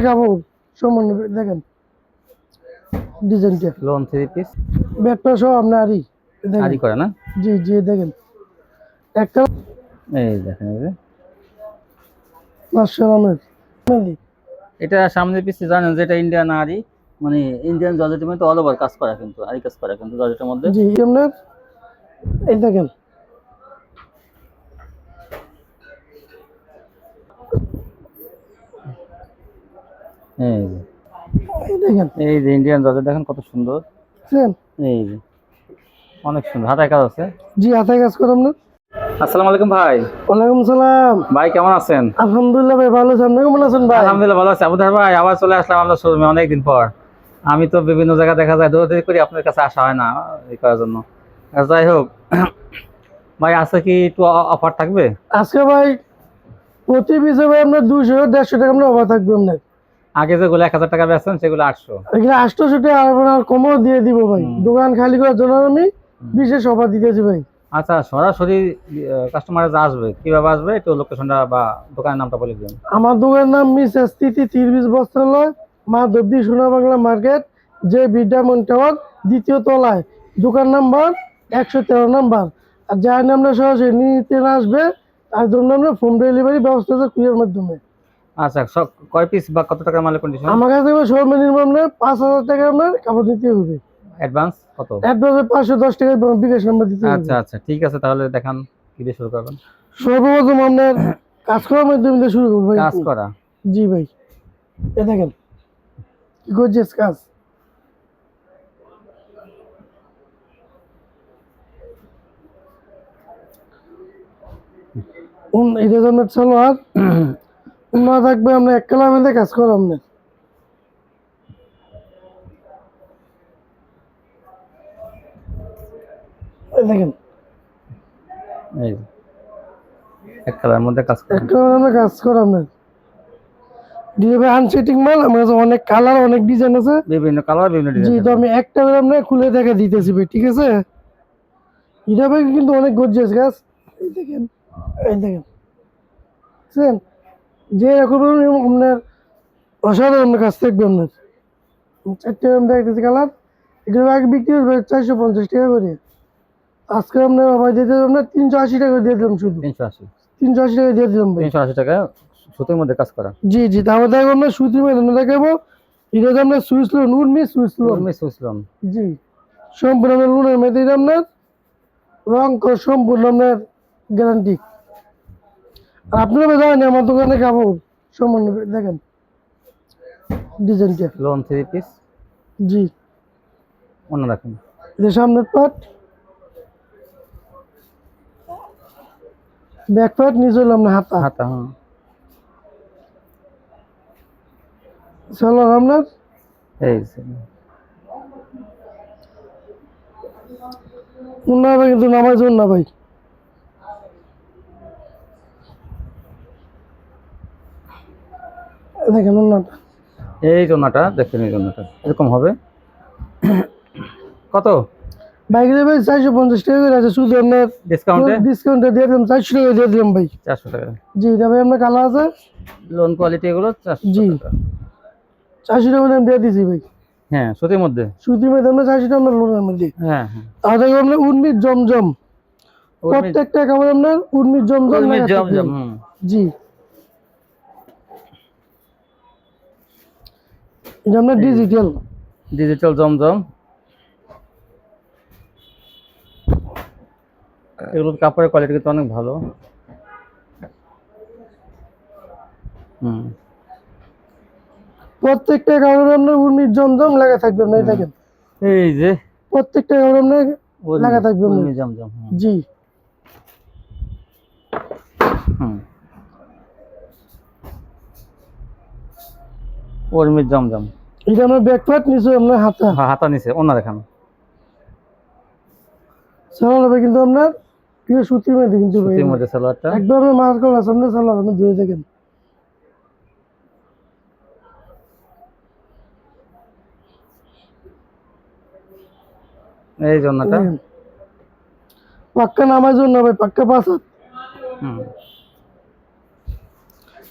কাপড় সামান্য দেখেন ডিজাইনটা লোন 3 পিস ব্যাগটা সহ আপনার আরি দেখেন আদি করে না? জি জি দেখেন একটা এই দেখেন এই যে মাশাআল্লাহ এটা সামনের পিস জানেন যে এটা ইন্ডিয়ান আরি, মানে ইন্ডিয়ান জর্জেটের মধ্যে অল ওভার কাজ করা, কিন্তু আরি কাজ করা কিন্তু জর্জেটের মধ্যে। জি আপনার এই দেখেন এই যে এই দেখেন এই যে ইন্ডিয়ান জর্জেট দেখেন কত সুন্দর। বুঝছেন? এই যে অনেক সুন্দর হাতায় কাজ আছে। জি হাতে কাজ করেন না। আসসালামু আলাইকুম ভাই। ওয়ালাইকুম সালাম। ভাই কেমন আছেন? আলহামদুলিল্লাহ ভাই ভালো আছেন, আপনি কেমন আছেন ভাই? আলহামদুলিল্লাহ ভালো আছি। আবুদার ভাই আবার চলে আসলাম আপনার শোরুমে অনেকদিন পর। আমি তো বিভিন্ন জায়গায় দেখা যায় দৌড়াদৌড়ি করি, আপনার কাছে আসা হয় না এই করার জন্য। যাই হোক ভাই, আছে কি একটু অফার থাকবে আজকে ভাই প্রতি পিসে ভাই আপনার 200-150 টাকা আপনার অফার থাকবে আপনার। আগে যেগুলো 1000 টাকা বেচছেন সেগুলো 800? এগুলো 800 টাকা আর কমও দিয়ে দিব ভাই, দোকান খালি করার জন্য আমি বিশেষ অফার দিতেছি ভাই। আচ্ছা, সরাসরি কাস্টমার যা আসবে কিভাবে আসবে একটু লোকেশনটা বা দোকানের নামটা বলে দিন। আমার দোকানের নাম মিসেস তিথি 30 বস্ত্রালয়, মা দব্দি সোনা বাংলা মার্কেট, যে বিদ্যামন টাওয়ার, দ্বিতীয় তলায়, দোকান নাম্বার 113 নাম্বার। আর যার নামটা সরাসরি নিতে না আসবে তার জন্য আমরা হোম ডেলিভারি ব্যবস্থা আছে কুরিয়ার মাধ্যমে। আচ্ছা, সব কয় পিস বা কত টাকার মালের কন্ডিশন? আমার কাছে সর্বনিম্ন আপনার 5000 টাকা আপনার কাপড় দিতে হবে। অ্যাডভান্স কত? অ্যাডভান্সে 510 টাকা বিকাশ নাম্বার দিতে হবে। আচ্ছা আচ্ছা, ঠিক আছে, তাহলে দেখান কি দিয়ে শুরু করবেন। সর্বপ্রথম আপনার কাজ করার মাধ্যমে দিয়ে শুরু করবো ভাই। কাজ করা? জি ভাই, এ দেখেন কি গর্জিয়াস কাজ। এটা জন্য সালোয়ার উন্না থাকবে আমরা এক কালার মধ্যে কাজ করো আপনার। দেখেন এই যে, এক কালার মধ্যে কাজ করা। এক কালার আমরা কাজ করো আপনার। ডিজাইন আনসেটিং মাল আমার কাছে অনেক কালার অনেক ডিজাইন আছে, বিভিন্ন কালার বিভিন্ন জি। ডিজাইন। তো আমি একটা করে আমরা খুলে দেখে দিতেছি ভাই, ঠিক আছে? এটা ভাই কিন্তু অনেক গর্জিয়াস কাজ। এই দেখেন এই দেখেন বুঝছেন? যে রকম আপনার অসাধারণ কাজ থাকবে আপনার। 4টে আমরা দেখতেছি কালার, এগুলো আগে বিক্রি হবে 450 টাকা করে। আজকে আপনার ভাই দিতে আমরা 380 টাকা দিয়ে দিলাম, শুধু 380? 380 টাকা দিয়ে দিলাম ভাই। 380 টাকা সুতির মধ্যে কাজ করা? জি জি। তারপর দেখো আমরা সুতির মধ্যে দেখাবো, এটা হচ্ছে আপনার Swiss lawn, Urmi Swiss lawn. Swiss lawn? জি, সম্পূর্ণ আপনার লোনের মধ্যে আপনার রং সম্পূর্ণ আপনার গ্যারান্টি। আর আপনারা জানেন আমার দোকানে কাপড় সম্পূর্ণ দেখেন ডিজাইনটা। Loan 3 piece? জি, মনে রাখুন। এটা সামনের পার্ট, ব্যাক পার্ট, নিচে হলো আপনার হাতা। হাতা? হ্যাঁ। সালোয়ার আপনার এই যে উন্না ভাই, কিন্তু নামাজ না ভাই। দেখেন উন্নাটা, এই জন্যটা দেখেন, এই জন্যটা এরকম হবে। কত বাইক ভাই 450 টাকা করে আছে, শুধু আপনার ডিসকাউন্টে দিয়ে দিলাম 400 টাকা দিয়ে দিলাম ভাই। 400 টাকা? জি, এটা ভাই আপনার কালার আছে, লোন কোয়ালিটি এগুলো 400 জি। টাকা? 400 টাকা আমি দিয়ে দিছি ভাই। হ্যাঁ, সুতির মধ্যে? সুতির মধ্যে আমরা 400 টাকা আপনার লোনের মধ্যে। হ্যাঁ হ্যাঁ। আর দেখো আপনার উর্মির জমজম, প্রত্যেকটা কাপড় আপনার উর্মির জমজম লাগা থাকবে। জি, এটা আপনার ডিজিটাল ডিজিটাল জমজম। এগুলো কাপড়ের কোয়ালিটি কিন্তু অনেক ভালো। প্রত্যেকটা কাপড় আপনার উর্মির জমজম লাগা থাকবে আপনার। দেখেন এই যে প্রত্যেকটা কাপড় আপনার লাগা থাকবে আপনার। জমজম? জি, উর্মির জমজম। এটা আপনার ব্যাক পার্ট, নিচে আপনার হাতা। হ্যাঁ, হাতা নিচে ওনা দেখান। সালোয়ার হবে কিন্তু আপনার পিওর সুতির মধ্যে, কিন্তু ভাই সুতির মধ্যে সালোয়ারটা একদম আপনার মার্ক করা সামনে সালোয়ার আপনি ধুয়ে দেখেন। এই জন্যটা পাক্কা নামাজ জন্য ভাই, পাক্কা 5 হাত।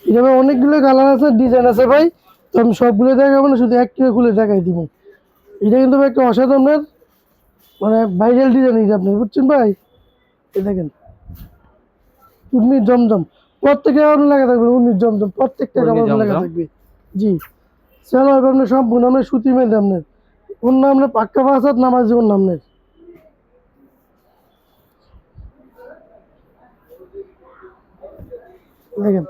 এটা ভাই অনেকগুলো কালার আছে, ডিজাইন আছে ভাই। তো আমি সবগুলো দেখাবো না, শুধু একটা খুলে দেখাই দিব। এটা কিন্তু ভাই একটা অসাধারণের মানে ভাইরাল ডিজাইন এটা আপনি বুঝছেন ভাই। এই দেখেন উর্মির জমজম, প্রত্যেকটা কাপড় লাগা থাকবে উর্মির জমজম, প্রত্যেকটা উর্মি কাপড় লাগা জমজম। থাকবে। জি সালোয়ার আপনার সম্পূর্ণ আপনার সুতি মেয়েদের আপনার অন্য আপনার পাক্কা পাঁচাত নামাজ অন্য আপনার। দেখেন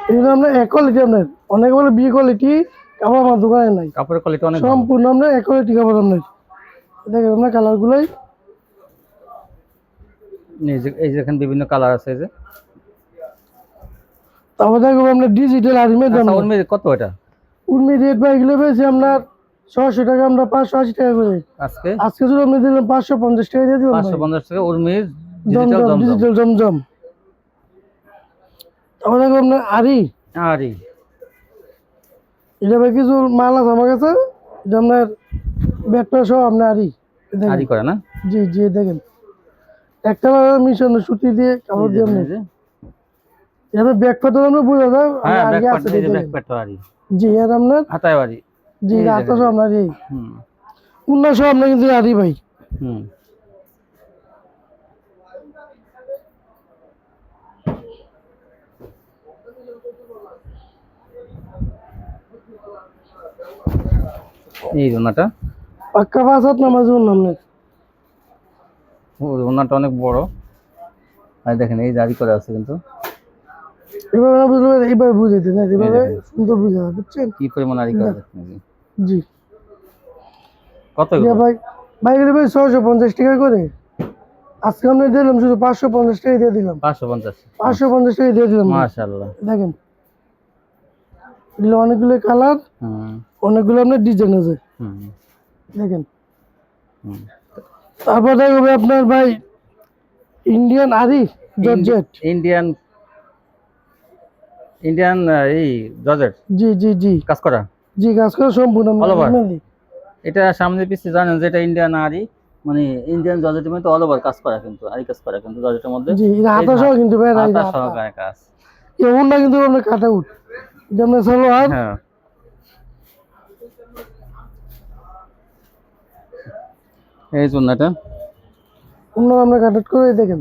এগুলো আপনার এক কোয়ালিটি আপনার, অনেক বলে বি কোয়ালিটি কাপড় আমার দোকানে নাই, কাপড়ের কোয়ালিটি অনেক ভালো। সম্পূর্ণ আপনার এক কোয়ালিটি কাপড় আপনার। দেখেন আপনার কালারগুলোই, এই যে এখানে বিভিন্ন কালার আছে এই যে। তারপর দেখবো আপনার ডিজিটাল আর্মি দাম। আচ্ছা উর্মি কত এটা? উর্মি রেট ভাই এগুলো পেয়েছি আপনার 600 টাকা, আমরা 580 টাকা করে। আজকে আজকে শুধু আপনি দিলাম 550 টাকা দিয়ে দিলাম ভাই। 550 টাকা উর্মির ডিজিটাল জমজম, জমজম। ডিজিটাল জমজম। তারপর দেখবো আপনার আরি, আরে এটা ভাই কিছু মাল আছে আমার কাছে, এটা আপনার ব্যাটটা সহ আপনার আরি। দেখেন। আরি করে না? জি জি দেখেন একটা মিশন সুতি দিয়ে কাপড় দিয়ে আপনি এই যে। এভাবে ব্যাক পাতো আমরা বোঝা যায় হ্যাঁ আরি ব্যাক আছে পার্ট, এই যে দেখেন। ব্যাক পার্ট আরি। জি এর আপনার হাতায় আরি। জি এই রাত দেখেন। সহ আপনার এই হুম। উন্না সহ আপনার কিন্তু আরি ভাই। হুম। এই ওনাটা, পাক্কা পাঁচাত নামাজ অন্য আপনার। ওনাটা অনেক বড়। আর দেখেন এই জারি করে আছে কিন্তু এভাবে না বুঝলে এইভাবে বুঝাইতে না, এইভাবে দেখেন। সুন্দর বুঝা যায়, বুঝছেন। কি পরিমাণ আরি করে আছে। জি কত এটা এগুলো? ভাই ভাই এগুলো ভাই 650 টাকা করে। আজকে আমরা দিলাম শুধু 550 টাকা দিয়ে দিলাম, 550। 550 টাকা দিয়ে দিলাম ভাই। মাশাআল্লাহ। দেখেন এগুলো অনেকগুলো কালার, হুম অনেকগুলো আপনার ডিজাইন আছে হুম দেখেন। হুম। তারপর দেখবে আপনার ভাই ইন্ডিয়ান আরি জর্জেট। ইন্ডিয়ান ইন্ডিয়ান এই জর্জেট জি জি জি কাজ করা। জি কাজ করে সম্পূর্ণ All over? মেহেদি। এটা সামনে পিছে জানেন যে এটা ইন্ডিয়ান আরি, মানে ইন্ডিয়ান জর্জেটের মধ্যে অল ওভার কাজ করা কিন্তু আরি কাজ করা কিন্তু জর্জেটের মধ্যে। জি এটা হাতা সহ কিন্তু ভাই হাতা হাতা সহকারে কাজ। এমনটা কিন্তু আপনার কাটা উঠ এটা আপনার সালোয়ার। হ্যাঁ এই জন্যটা। অন্য আমরা কাটা করে দেখেন।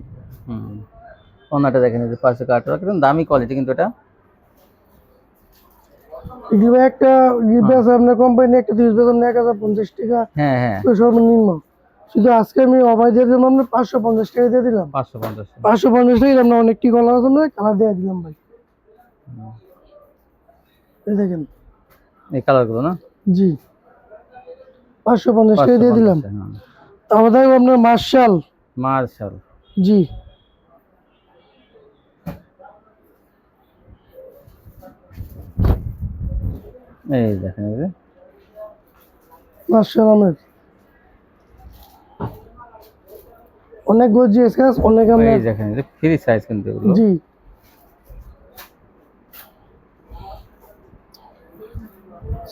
হুম। ওনাটা দেখেন এই যে পাশে কাটরা কিন্তু দামি কোয়ালিটি কিন্তু এটা। এগুলো ভাই একটা গিফট আছে আপনার কোম্পানি একটা 30 বেতন 1050 টাকা হ্যাঁ হ্যাঁ তো সর্বনিম্ন। শুধু আজকে আমি অফার দিয়ে দিলাম আপনার 550 টাকা দিয়ে দিলাম। 550। 550 টাকা আমরা অনেকটি কলার জন্য কালার দিয়ে দিলাম ভাই। এই দেখেন এই কালারগুলো না? জি 550 টাকা দিয়ে দিলাম। 550, হ্যাঁ। তারপর দেখবো আপনার মার্শাল। মার্শাল। জি এই দেখেন এই যে মার্শাল আমের অনেক গর্জিয়াস কাজ, অনেক আমরা এই দেখেন এই যে ফ্রি সাইজ কিন্তু এগুলো। জি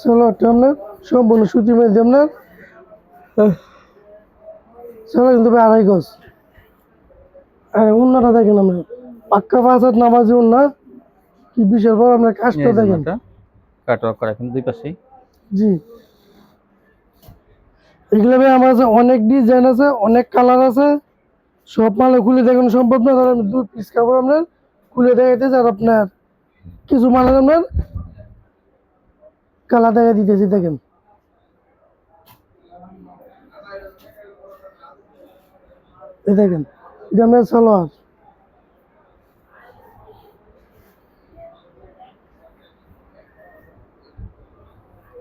চলো একটা আপনার সম্পূর্ণ সুতি মেয়ে দিয়ে আপনার চলো কিন্তু ভাই 2.5 গজ। আর উন্নাটা দেখেন আমরা পাক্কা পাঁচাত নামাজি উন্না কি বিশাল বড় আপনার কাজটা এই দেখেন। জন্যটা কাটওয়ার্ক করা কিন্তু দুই পাশেই। জি এগুলো ভাই আমার কাছে অনেক ডিজাইন আছে, অনেক কালার আছে, সব মালে খুলে দেখানো সম্ভব না। ধরেন 2 পিস কাপড় আপনার খুলে দেখাইতেছে আর আপনার কিছু মালের আপনার কালার দেখা দিতেছি দেখেন। এই দেখেন এটা আপনার সালোয়ার।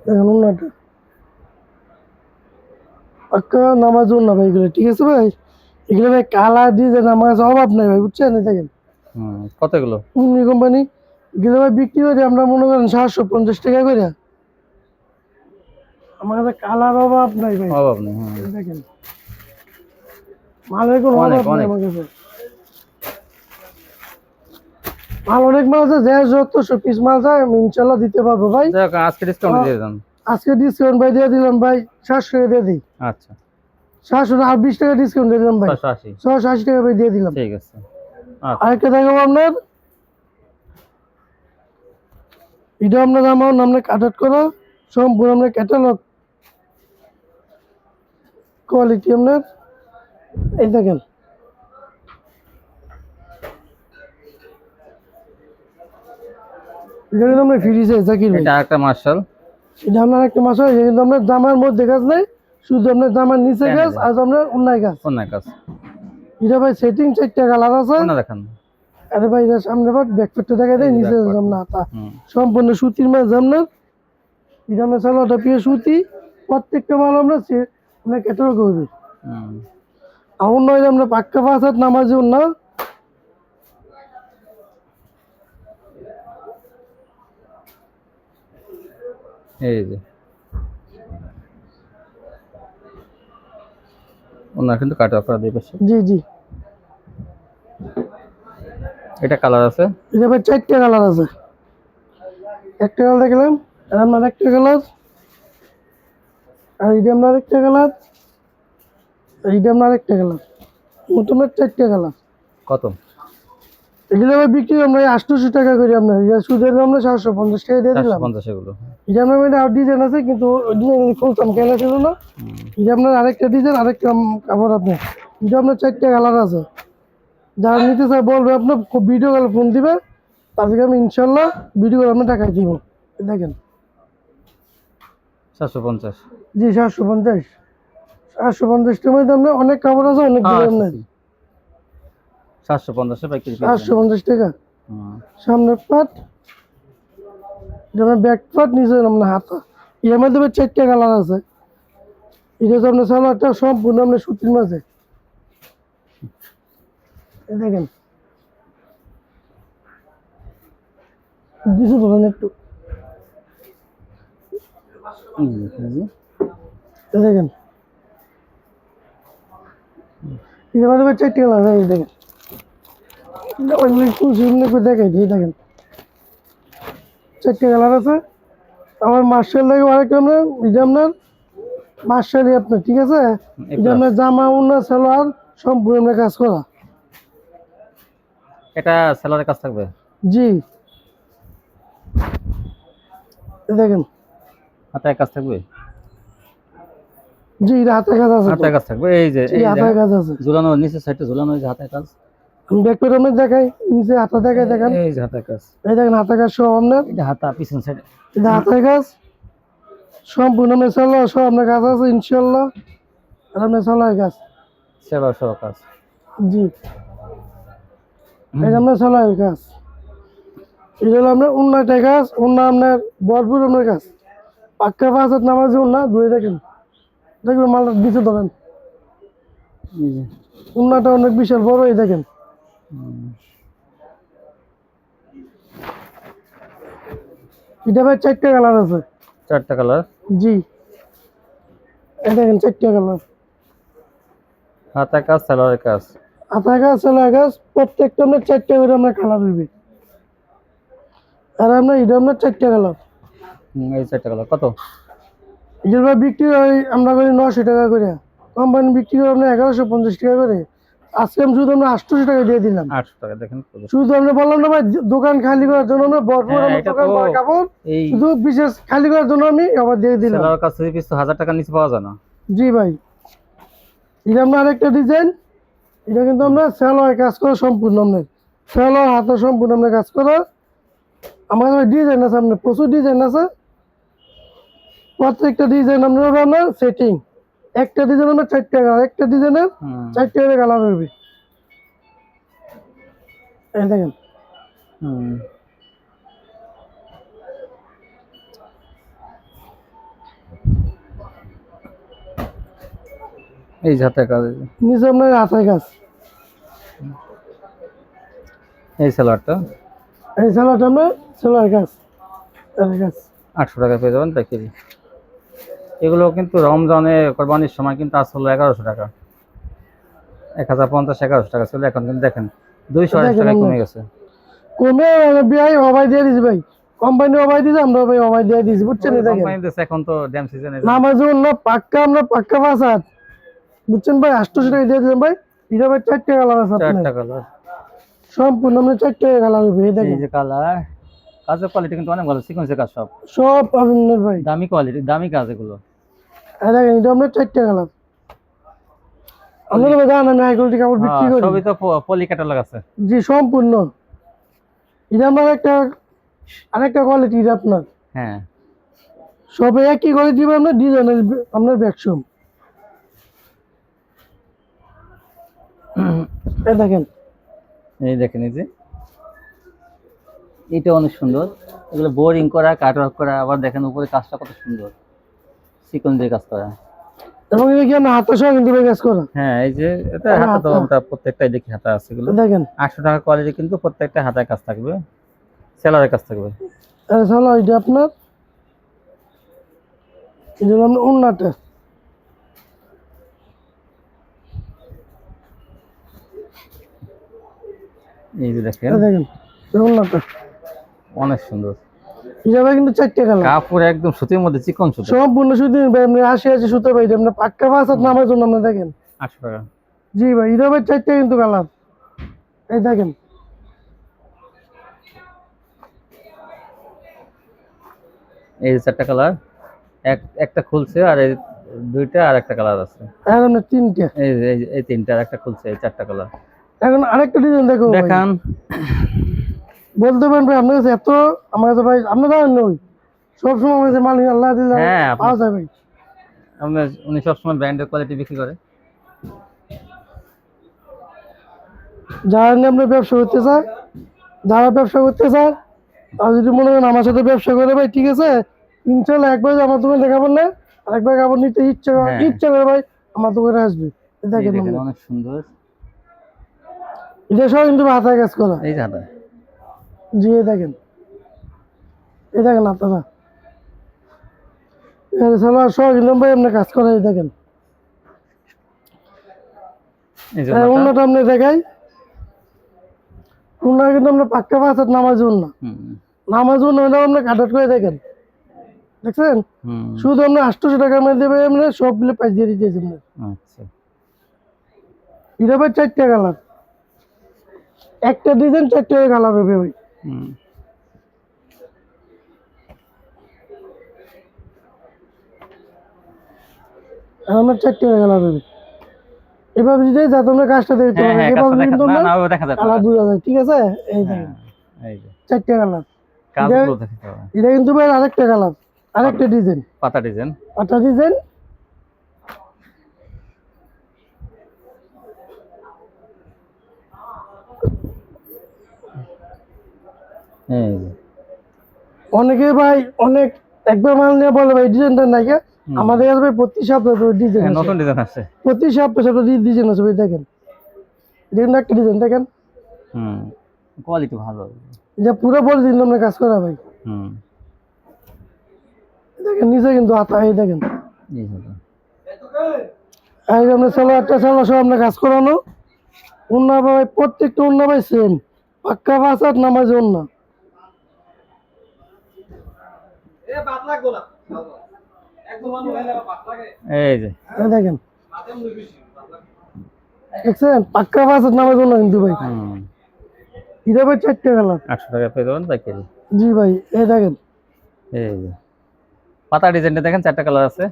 দেখেন উন্নাটা পাক্কা নামাজ উন্না ভাই এগুলো, ঠিক আছে ভাই। এগুলো ভাই কালার ডিজাইন আমার কাছে অভাব নাই ভাই, বুঝছেন। এই দেখেন কত এগুলো? উন্নি কোম্পানি এগুলো ভাই বিক্রি করি আমরা মনে করেন 750 টাকা করে। আমার কাছে কালার অভাব নাই ভাই। অভাব নেই। হ্যাঁ এই দেখেন মালের কোনো অনেক, অভাব নেই অনেক। আমার কাছে। মাল অনেক মাল আছে, যে যত পিস মাল চাই আমি ইনশাল্লাহ দিতে পারবো ভাই। যাক আজকে ডিসকাউন্ট দিয়ে দেন। আজকে ডিসকাউন্ট ভাই দিয়ে দিলাম ভাই 700 টাকা দিয়ে দিই। আচ্ছা 700 আর 20 টাকা ডিসকাউন্ট দিয়ে দিলাম ভাই, 580। 680 টাকা ভাই দিয়ে দিলাম। ঠিক আছে। আচ্ছা আরেকটা দেখাবো আপনার এটা আপনার আমার নামে কাটাট করা সম্পূর্ণ আপনার ক্যাটালগ কোয়ালিটি আপনার এই দেখেন এটা কিন্তু আপনার ফ্রি সাইজ জাকির ভাই এটা একটা মার্শাল এটা আপনার একটা মাস হয় কিন্তু আপনার জামার মধ্যে কাজ নাই শুধু আপনার জামার নিচে গাছ আর আপনার অন্যায় গাছ অন্যায় কাজ এটা ভাই সেটিং 4টা কালার আছে কোনটা দেখান আরে ভাই এটা সামনে বাট ব্যাকপ্যাকটা দেখা দেয় নিচে জামনা হাতা সম্পূর্ণ সুতির মাঝ জামনা এটা আমরা সালোয়ারটা পিয়ে সুতি প্রত্যেকটা মাল আমরা আমরা ক্যাটালগ করবি আর নয় আমরা পাক্কা পাঁচ হাত নামাজ না এই যে ওনার কিন্তু কাটা করা দিয়ে পাশে জি জি এটা কালার আছে এটা ভাই 4টা কালার আছে একটা কালার দেখলাম আর আমার একটা কালার আর এটা আমার একটা কালার আর এটা আমার একটা কালার মোট আমার 4টা কালার কত এগুলো ভাই বিক্রি আমরা 800 টাকা করে আপনার এটা সুদের আমরা 750 টাকা দিয়ে দিলাম 450 এগুলো এটা আপনার মধ্যে আর ডিজাইন আছে কিন্তু ডিজাইন খুলতাম কেন ছিল না এটা আপনার আরেকটা ডিজাইন আরেকটা কাপড় আপনার এটা আপনার 4টা কালার আছে যারা নিতে চায় বলবে আপনার ভিডিও কল ফোন দিবে তাদেরকে আমি ইনশাল্লাহ ভিডিও কল আপনার টাকায় দিব দেখেন 750 জি 750 750টার মধ্যে আপনার অনেক কাপড় আছে অনেক ডিজাইন নেই 750 পাইকারি 750 টাকা সামনের পাট যেমন ব্যাক পাট নিচে আপনার হাতা এর মধ্যে 4টা কালার আছে এটা হচ্ছে আপনার সালোয়ারটা সম্পূর্ণ আপনার সুতির মাঝে এই দেখেন কিছু ধরেন একটু এই দেখেন এর মধ্যে 4টা কালার আছে এই দেখেন দেখাই দিই দেখেন 4টা কালার আছে আমার মার্শাল লাগে আরেকটা আমরা এটা আপনার মার্শালই আপনার ঠিক আছে এটা আপনার জামা উন্না সালোয়ার সম্পূর্ণ আমরা কাজ করা এটা সেলারের কাজ থাকবে জি এই দেখেন হাতে কাজ থাকবে জি এটা হাতে কাজ আছে হাতে কাজ থাকবে এই যে এই হাতে কাজ আছে ঝুলানো নিচে সাইডে ঝুলানো এই যে হাতে কাজ আমি ব্যাক করে আমরা দেখাই নিচে হাতে দেখাই দেখেন এই যে হাতে কাজ এই দেখেন হাতে কাজ সব আপনার এটা হাতা পিছন সাইডে এটা হাতে কাজ সম্পূর্ণ মেশালো সব আপনার কাজ আছে ইনশাল্লাহ আর আপনার সালোয়ার কাজ সেলার সহ কাজ জি এটা আপনার সালোয়ার কাজ এটা হলো আপনার উন্নয়টা কাজ উন্না আপনার ভরপুর আপনার কাজ পাক্কা পাঁচ হাত নামাজ উন্না ধুয়ে দেখেন দেখবেন মালটা দিতে ধরেন উন্নাটা অনেক বিশাল বড় এই দেখেন এটা ভাই 4টা কালার আছে 4টা কালার জি এই দেখেন 4টা কালার হাতে কাজ সেলারের কাজ হাতা গাছ চলা গাছ প্রত্যেকটা আপনার 4টা করে আমরা কালার হইবে আর আমরা এটা আপনার 4টা কালার এই 4টা কালার কত এগুলো বিক্রি হয় আমরা করি 900 টাকা করে কোম্পানি বিক্রি করে আমরা 1150 টাকা করে আজকে আমি শুধু আমরা 800 টাকা দিয়ে দিলাম 800 টাকা দেখেন শুধু আমরা বললাম না ভাই দোকান খালি করার জন্য আমরা ভরপুর হ্যাঁ, আমার এটা দোকান তো ভরা কাপড় এই শুধু বিশেষ খালি করার জন্য আমি আবার দিয়ে দিলাম সেলারের কাজ থেকে পিছু 1000 টাকা নিচে পাওয়া যায় না জি ভাই এটা আমরা আরেকটা ডিজাইন এটা কিন্তু আমরা সেলোয়ার কাজ করা সম্পূর্ণ আপনার সেলোয়ার হাতে সম্পূর্ণ আমরা কাজ করা আমার ডিজাইন আছে আপনার প্রচুর ডিজাইন আছে প্রত্যেকটা ডিজাইন আপনার সেটিং একটা ডিজাইন আমরা 4টা কালার একটা ডিজাইনের 4টা করে কালার হবে এই দেখেন এই যে হাতে কাজ নিচে আপনার হাতের কাজ এই সেলারটা এই সেলোয়ারটা আমরা সেলোয়ার কাজ হাতের কাজ 800 টাকা পেয়ে যাবেন পাইকারি এগুলো কিন্তু রমজানে কোরবানির সময় কিন্তু আসলে 1100 টাকা 1050 1100 টাকা ছিল এখন কিন্তু দেখেন 200 টাকা কমে গেছে কমে ভাই অবাই দিয়ে দিছি ভাই কোম্পানি অবাই দিছে আমরা ভাই অবাই দিয়ে দিছি বুঝছেন এই দেখেন কোম্পানি দেশে এখন তো ড্যাম সিজনে নামাজ না পাক্কা আমরা পাক্কা পাঁচাত বুঝছেন ভাই 800 টাকা দিয়ে দিলাম ভাই এটা ভাই 4টা কালার আছে আপনার 4টা কালার সম্পূর্ণ আমরা 4টা কালার হবে এই দেখেন এই যে কালার কাজের কোয়ালিটি কিন্তু অনেক ভালো, সিকোয়েন্সের কাজ সব সব আপনার ভাই। দামি কোয়ালিটি, দামি কাজ এগুলো। এই দেখেন এটা আপনার 4টা কালার। আপনারা জানেন আমি হাই কোয়ালিটি কাপড় বিক্রি করি। সবই তো পলি ক্যাটালগ আছে। জি সম্পূর্ণ। এটা আমার আরেকটা কোয়ালিটি এটা আপনার। হ্যাঁ সব একই কোয়ালিটি আপনার ডিজাইনের আপনার ব্যাকসম। এই দেখেন এই দেখেন, এই যে এটা অনেক সুন্দর, এগুলো বোরিং করা, কাট ওয়ার্ক করা, আবার দেখেন উপরে কাজটা কত সুন্দর, সিকোয়েন্স দিয়ে কাজ করা। এবং এটা কি আপনার হাতের সঙ্গে কিন্তু কাজ করা। হ্যাঁ এই যে এটা আমার হাতে তো হাতা। আমরা প্রত্যেকটাই দেখি হাতে আছে এগুলো। দেখেন 800 টাকা কোয়ালিটি, কিন্তু প্রত্যেকটা হাতায় কাজ থাকবে, সেলারের কাজ থাকবে। চলো এটা আপনার এটা হলো আপনার ওন্নাটা। এই যে দেখেন দেখেন ওন্নাটা অনেক সুন্দর, এটা ভাই কিন্তু 4টা কালার। কাপড় একদম সুতির মধ্যে চিকন সুতি। সম্পূর্ণ সুতি ভাই, আপনি 80 সুতো ভাই, এটা আপনার পাক্কা বাসাত নামার জন্য আপনি দেখেন। 800 টাকা। জি ভাই এটা ভাই 4টা কিন্তু কালার। এই দেখেন এই যে 4টা কালার, একটা খুলছে, আর এই 2টা, আর একটা কালার আছে। আর আপনার 3টা। এই 3টা, আর একটা খুলছে, এই 4টা কালার। এখন আরেকটা ডিজাইন দেখো ভাই। দেখান। বলতে পারেন ভাই আপনার কাছে এত, আমার কাছে ভাই আপনি জানেন ওই সবসময় আমার কাছে মালিক আল্লাহ দিলে হ্যাঁ, পাওয়া যায় ভাই। উনি সবসময় ব্র্যান্ডের কোয়ালিটি বিক্রি করে। যারা নিয়ে আপনার ব্যবসা করতে চায়, যারা ব্যবসা করতে চায়, আর যদি মনে করেন আমার সাথে ব্যবসা করে ভাই, ঠিক আছে, ইনশাল্লাহ একবার আমার দোকানে দেখাবেন না, আর একবার কাপড় নিতে হ্যাঁ। ইচ্ছা করে ভাই আমার দোকানে আসবে। এই এই দেখেন দেখেন আমরা। অনেক সুন্দর, এটা সব কিন্তু হাতায় কাজ করা। এই যে হাতা। জি এই দেখেন, এই দেখেন আপনারা সালোয়ার সব কিন্তু ভাই আপনার কাজ করা। এই দেখেন এই যে অন্যটা আপনি দেখাই, অন্য কিন্তু আমরা পাক্কা বাসাত নামার জন্য, নামার জন্য আপনার কাটাট করে দেখেন, দেখছেন শুধু আমরা 800 টাকা মেয়ে দেবে, আমরা সবগুলো প্রাইস দিয়ে দিতেছি আমরা। আচ্ছা এটা ভাই 4টা কালার, একটা ডিজাইন 4টা কালার হবে ভাই। আর আমার 4টা কালার হবে। এভাবে যদি যা তোমরা কাজটা দেখতে পারো, এভাবে কিন্তু আমরা দেখা যাবে, কালার বোঝা যায়, ঠিক আছে। এই দেখেন এই যে 4টা কালার। কাজগুলো দেখতে হবে। এটা কিন্তু ভাই আরেকটা কালার, আরেকটা ডিজাইন, পাতা ডিজাইন। পাতা ডিজাইন। এই যে অনেকে ভাই অনেক একবার মাল নিয়ে বলে ভাই ডিজাইনটা নাই কে, আমাদের কাছে ভাই প্রতি সপ্তাহে ডিজাইন, নতুন ডিজাইন আসছে, প্রতি সপ্তাহে ডিজাইন আছে ভাই। দেখেন ডিজাইন, একটা ডিজাইন দেখেন, কোয়ালিটি ভালো। এটা পুরো বড় দিন আমরা কাজ করা ভাই। দেখেন নিচে কিন্তু হাতা, এই দেখেন এই হলো এই যে আমরা সালোয়ারটা সালোয়ার সব আমরা কাজ করানো। উন্না ভাই প্রত্যেকটা উন্না ভাই সেম, পাক্কা বাসাত নামাজ উন্না। এই যে এই দেখেন দেখছেন পাক্কা বাসাত নামাজ উন্না কিন্তু ভাই। এটা ভাই 4টা কালার, 800 টাকা পেয়ে যাবেন তাই কেজি। জি ভাই। এই দেখেন এই যে পাতা ডিজাইনটা দেখেন, 4টা কালার আছে।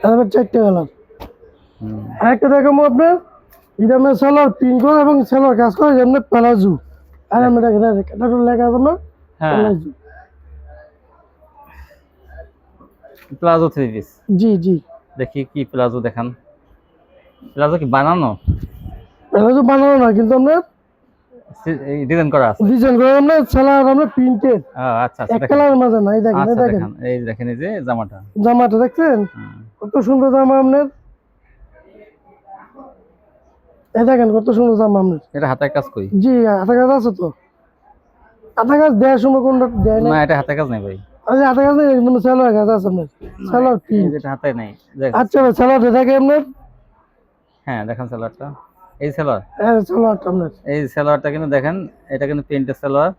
এবার 4টা কালার। আরেকটা দেখাবো আপনার, এটা আমরা সালোয়ার প্রিন্ট করা এবং সালোয়ার কাজ করা, যেমন প্লাজো। আর আমরা দেখেন এটা লেখা আছে আপনার প্লাজো। Palazzo 3 piece. জি জি দেখি কি প্লাজো দেখান। প্লাজো কি বানানো? প্লাজো বানানো না, কিন্তু আমরা ডিজাইন করা আছে, ডিজাইন করে আমরা সালোয়ার আমরা প্রিন্টেড। আচ্ছা এক কালারের মাঝে না। এই দেখেন, এই দেখেন এই দেখেন, এই যে জামাটা, জামাটা দেখছেন কত সুন্দর জামা আপনার। এই দেখেন কত সুন্দর জামা আপনার। এটা হাতের কাজ কই? জি হাতে কাজ আছে তো, হাতে কাজ দেওয়ার সময় কোনটা দেয় না। না এটা হাতের কাজ নেই ভাই, আচ্ছা হাতে কাজ নেই, মানে সালোয়ার কাজ আছে আপনার, সালোয়ার প্রিন্ট। এটা হাতে নাই। আচ্ছা ভাই সালোয়ারটা দেখে আপনার। হ্যাঁ দেখেন সালোয়ারটা, এই সালোয়ার, হ্যাঁ সালোয়ারটা আপনার, এই সালোয়ারটা কিন্তু দেখেন, এটা কিন্তু প্রিন্টের সালোয়ার,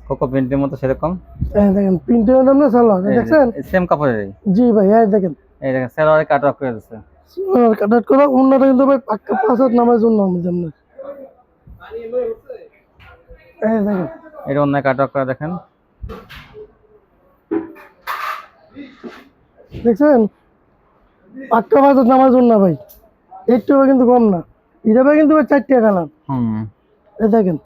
কোকো প্রিন্টের মতো সেরকম। হ্যাঁ দেখেন প্রিন্টের আপনার সালোয়ার দেখছেন, সেম কাপড়ের। জি ভাই। এই দেখেন এই দেখেন সালোয়ারে কাট অফ করে দিচ্ছে, সালোয়ার কাটাট করা। অন্যটা কিন্তু ভাই পাক্কা পাঁচাত নামার জন্য আমাদের আপনার। এই দেখেন এটা অন্য কাটক করা দেখেন। দেখছেন পাক্কা বাজার নামার জন্য না ভাই, একটু কিন্তু কম না। এটা ভাই কিন্তু ভাই 4 টাকা কালার। এই দেখেন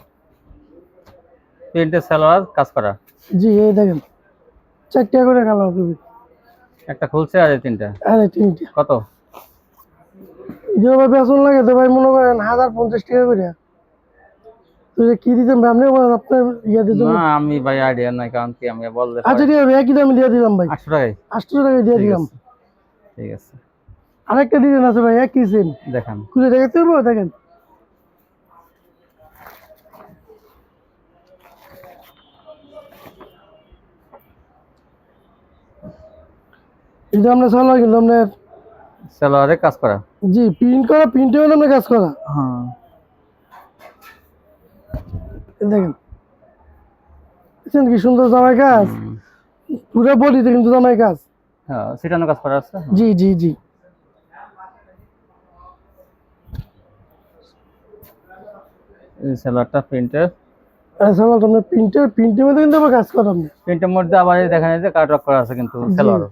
প্রিন্টের সালোয়ার কাজ করা। জি এই দেখেন 4 টাকা করে কালার দেবে। একটা খুলছে আর এই তিনটা। আরে 3টা কত? এটা ভাই বেতন লাগে তো ভাই মনে করেন 1050 টাকা করে। তো যে কি দিতেন ভাই আপনি বলেন, আপনার ইয়া দিতেন। না আমি ভাই আইডিয়া নাই, কারণ কি আমি বললে আচ্ছা ঠিক আছে একই দামে দিয়ে দিলাম ভাই, 800 টাকায়। 800 টাকা দিয়ে দিলাম। ঠিক আছে আরেকটা ডিজাইন আছে ভাই একই সেম, দেখান। খুলে দেখাতে পারবো? দেখেন এটা আমরা সালোয়ার কিন্তু আপনার সালোয়ারে কাজ করা। জি প্রিন্ট করা, প্রিন্টেও আপনার কাজ করা। হ্যাঁ এই দেখেন দেখছেন কি সুন্দর জামাই কাজ, পুরো বডিতে কিন্তু জামাই কাজ। হ্যাঁ সিটানো কাজ করা আছে। জি জি জি এই সালোয়ারটা প্রিন্টের। আর সালোয়ার আপনার প্রিন্টের মধ্যে কিন্তু আবার কাজ করা আপনি। প্রিন্টের মধ্যে আবার এই দেখেন এই যে কাটওয়ার্ক করা আছে কিন্তু সালোয়ার।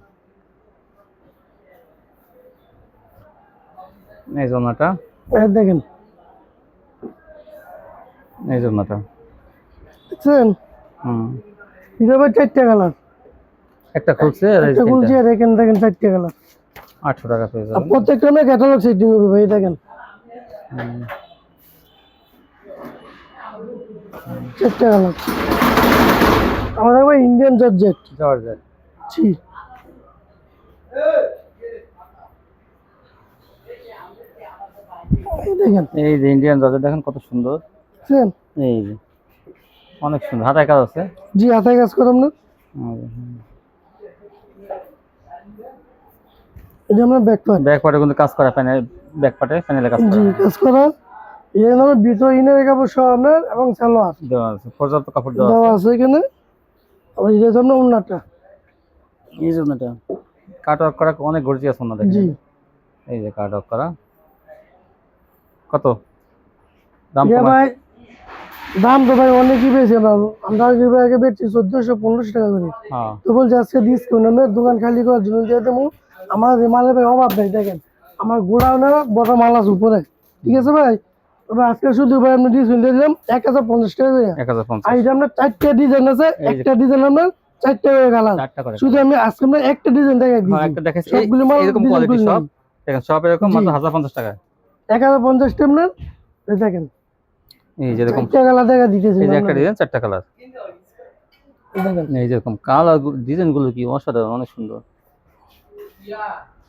এই জন্যটা, এই দেখেন এই জন্যটা। দেখছেন এটা আবার 4 টাকা কালার। একটা খুলছে আর এই একটা তিনটা। খুলছি আর দেখেন 4 টাকা কালার। 800 টাকা পেয়ে আর যাবেন। প্রত্যেকটা না ক্যাটালগ সেটিং হবে ভাই দেখেন 4 টাকা কালার। আমাদের ভাই ইন্ডিয়ান জর্জেট। জর্জেট। জি এই দেখেন এই যে ইন্ডিয়ান জর্জেট দেখেন কত সুন্দর। দেখছেন এই যে অনেক সুন্দর, হাতায় কাজ আছে। জি হাতায় কাজ করাম না। এটা আমরা ব্যাক পার্ট, ব্যাক পার্টে কিন্তু কাজ করা, প্যানেল ব্যাক পার্টে প্যানেলে কাজ জি করা কাজ করা। এর নামে ভিতর ইনার কাপড় সহ আপনার এবং সালোয়ার দেওয়া আছে, পর্যাপ্ত কাপড় দেওয়া দেওয়া আছে। আছে এখানে। আবার এটা হচ্ছে আপনার ওন্নাটা। এই জন্যটা কাটওয়ার্ক করা অনেক গর্জিয়াস ওন্না দেখেন। জি এই যে কাটওয়ার্ক করা। কত দাম? ইয়া ভাই দাম তো ভাই অনেকই বেশি না, আমরা আগে বেচছি 1400-1500 টাকা করে। হ্যাঁ তো বলছি আজকে ডিসকাউন্ট আমরা দোকান খালি করার জন্য দিয়ে দেবো। আমার মালের ভাই অভাব নেই, দেখেন আমার গোড়াও না বড় মাল আছে উপরে, ঠিক আছে ভাই। তবে আজকে শুধু ভাই আপনি ডিসকাউন্ট দিয়ে দিলাম 1050 টাকা করে। 1050। আর এটা আপনার 4টা ডিজাইন আছে, একটা ডিজাইন আপনার 4 টাকা করে কালার। 4টা করে। শুধু আমি আজকে আমরা একটা ডিজাইন দেখাই হ্যাঁ দিচ্ছি, একটা দেখাচ্ছি সবগুলো মাল এরকম ডিজাইন কোয়ালিটি গুলো সব দেখেন, সব এরকম মাত্র 1050 টাকা। 1050 টা আপনার এই দেখেন এই যে এরকম 4টা কালার দেখা দিতেছি এই যে একটা ডিজাইন 4টা কালার। দেখেন। এই যে এরকম কালার ডিজাইন গুলো কি অসাধারণ, অনেক সুন্দর।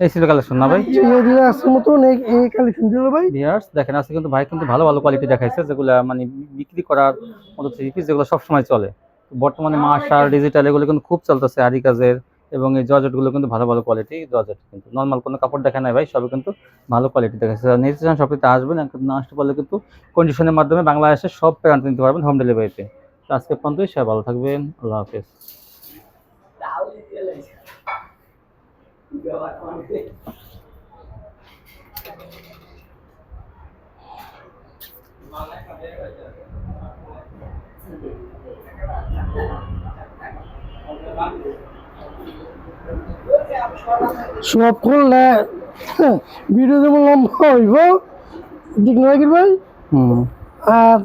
এই ছিল কালেকশন না ভাই? এই দিলে আজকের মতন এই কালেকশন দিল ভাই। ভিউয়ার্স দেখেন আজকে কিন্তু ভাই কিন্তু ভালো ভালো কোয়ালিটি দেখাইছে, যেগুলো মানে বিক্রি করার মতো থ্রি পিস যেগুলো সব সময় চলে। বর্তমানে মার্শাল ডিজিটাল এগুলো কিন্তু খুব চলতেছে, আরি কাজের এবং এই জর্জেট গুলো কিন্তু ভালো ভালো কোয়ালিটি জর্জেট, কিন্তু নর্মাল কোনো কাপড় দেখা নাই ভাই, সবই কিন্তু ভালো কোয়ালিটি দেখাইছে। নিতে চান সবকিছু আসবেন, না আসতে পারলে কিন্তু কন্ডিশনের মাধ্যমে বাংলাদেশে সব প্যান্ট নিতে পারবেন হোম ডেলিভারিতে। তো আজকে পর্যন্তই, সবাই ভালো থাকবেন, আল্লাহ হাফেজ। সব করলে ভিডিও যেমন লম্বা হইব ঠিক নয় কি ভাই। আর